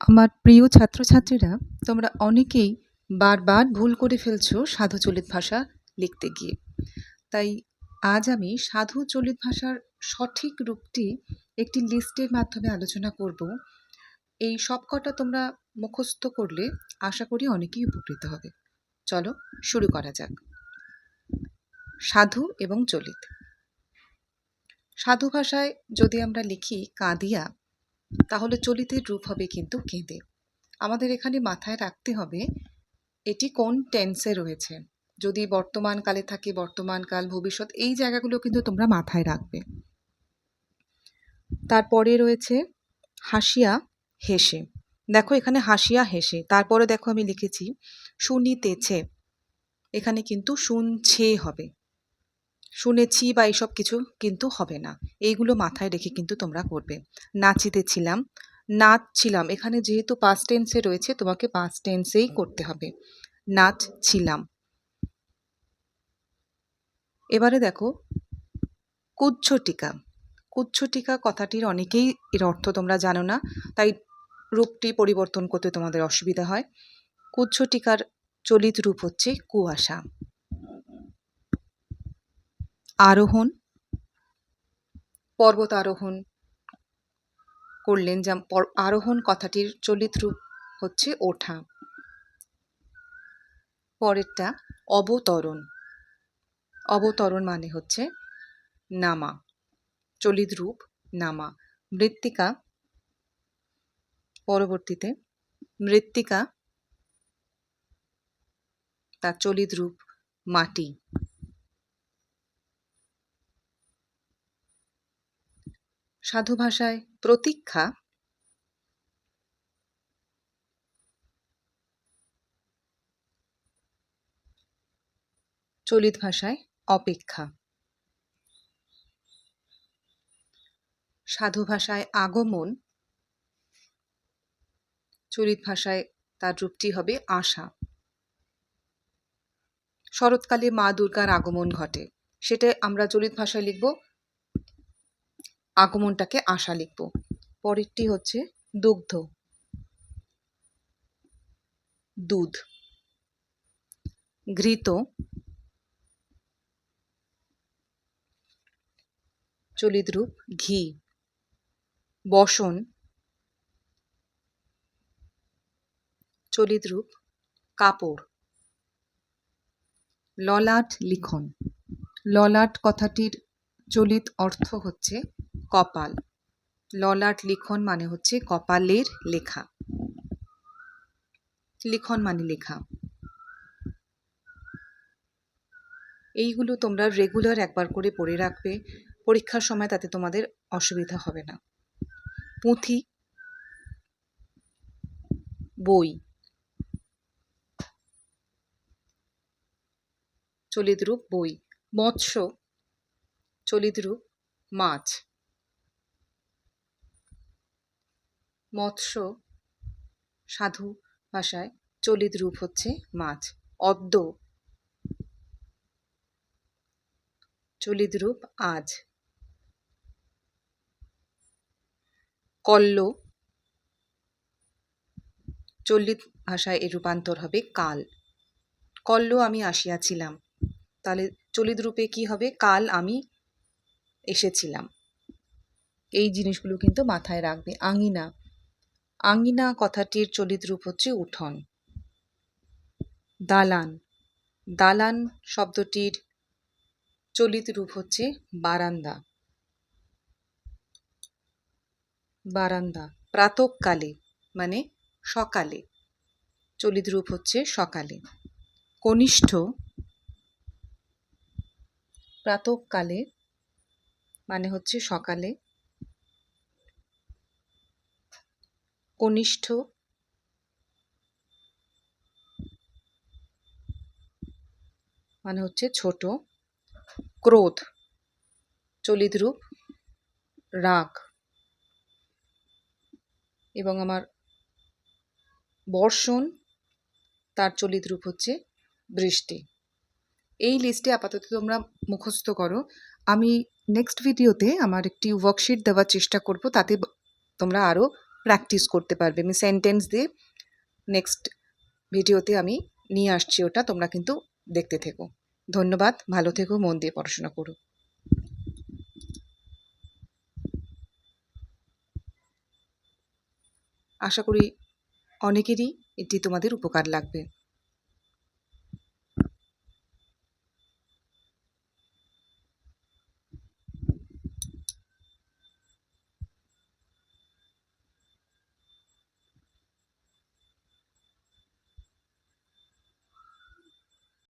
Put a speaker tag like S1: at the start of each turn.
S1: আমার প্রিয় ছাত্রছাত্রীরা, তোমরা অনেকেই বারবার ভুল করে ফেলছো সাধু চলিত ভাষা লিখতে গিয়ে। তাই আজ আমি সাধু চলিত ভাষার সঠিক রূপটি একটি লিস্টের মাধ্যমে আলোচনা করব। এই সবকটা তোমরা মুখস্থ করলে আশা করি অনেকেই উপকৃত হবে। চলো শুরু করা যাক। সাধু এবং চলিত। সাধু ভাষায় যদি আমরা লিখি কাঁদিয়া, তাহলে চলিতের রূপ হবে কিন্তু কেঁদে। আমাদের এখানে মাথায় রাখতে হবে এটি কোন টেন্সে রয়েছে। যদি বর্তমান কালে থাকে বর্তমানকাল, ভবিষ্যৎ, এই জায়গাগুলো কিন্তু তোমরা মাথায় রাখবে। তারপরে রয়েছে হাসিয়া হেসে। দেখো এখানে হাসিয়া হেসে, তারপরে দেখো আমি লিখেছি শুনিতেছে, এখানে কিন্তু শুনছে হবে, শুনেছি বা এইসব কিছু কিন্তু হবে না। এইগুলো মাথায় রেখে কিন্তু তোমরা করবে। নাচিতেছিলাম, নাচছিলাম, এখানে যেহেতু পাস্ট টেন্সে রয়েছে তোমাকে পাস্ট টেন্সেই করতে হবে। নাচছিলাম। এবারে দেখো কুজ্ঝটিকা। কুজ্ঝটিকা কথাটির অনেকেই এর অর্থ তোমরা জানো না, তাই রূপটি পরিবর্তন করতে তোমাদের অসুবিধা হয়। কুজ্ঝটিকার চলিত রূপ হচ্ছে কুয়াশা। আরোহণ, পর্বত আরোহণ করলেন, যেমন আরোহণ কথাটির চলিত রূপ হচ্ছে ওঠা। পরেরটা অবতরণ। অবতরণ মানে হচ্ছে নামা, চলিত রূপ নামা। মৃত্তিকা, পরবর্তীতে মৃত্তিকা, তার চলিত রূপ মাটি। সাধু ভাষায় প্রতীক্ষা, চলিত ভাষায় অপেক্ষা। সাধু ভাষায় আগমন, চলিত ভাষায় তার রূপটি হবে আশা। শরৎকালে মা দুর্গার আগমন ঘটে, সেটা আমরা চলিত ভাষায় লিখব, আগমনটাকে আশা লিখব। পরেরটি হচ্ছে দুগ্ধ, দুধ। ঘৃত, চলিত রূপ ঘি। বসন, চলিত রূপ কাপড়। ললাট লিখন। ললাট কথাটির চলিত অর্থ হচ্ছে কপাল। ললাট লিখন মানে হচ্ছে কপালের লেখা। লিখন মানে লেখা। এইগুলো তোমরা রেগুলার একবার করে পড়ে রাখবে, পরীক্ষার সময় তাতে তোমাদের অসুবিধা হবে না। পুঁথি, বই। চলিত রূপ বই। মৎস্য, চলিত রূপ মাছ। মৎস্য সাধু ভাষায় চলিত রূপ হচ্ছে মাছ। অদ্য, চলিত রূপ আজ। কল্ল, চলিত ভাষায় এর রূপান্তর হবে কাল। কল্ল আমি আসিয়াছিলাম, তাহলে চলিত রূপে কি হবে? কাল আমি এসেছিলাম। এই জিনিসগুলো কিন্তু মাথায় রাখবে। আঙিনা, আঙিনা কথাটির চলিত রূপ হচ্ছে উঠোন। দালান, দালান শব্দটির চলিত রূপ হচ্ছে বারান্দা। বারান্দা। প্রাতঃকালে মানে সকালে, চলিত রূপ হচ্ছে সকালে। কনিষ্ঠ, প্রাতঃকালে মানে হচ্ছে সকালে। কনিষ্ঠ মানে হচ্ছে ছোট। ক্রোধ, চলিত রূপ রাগ। এবং আমার বর্ষণ, তার চলিত রূপ হচ্ছে বৃষ্টি। এই লিস্টে আপাতত তোমরা মুখস্থ করো। আমি নেক্সট ভিডিওতে আমার একটি ওয়ার্কশিট দেওয়ার চেষ্টা করব, তাতে তোমরা আরও প্র্যাকটিস করতে পারবে। আমি সেন্টেন্স দিয়ে নেক্সট ভিডিওতে আমি নিয়ে আসছি ওটা, তোমরা কিন্তু দেখতে থেকো। ধন্যবাদ, ভালো থেকো, মন দিয়ে পড়াশোনা করো। আশা করি অনেকেরই এটি তোমাদের উপকার লাগবে।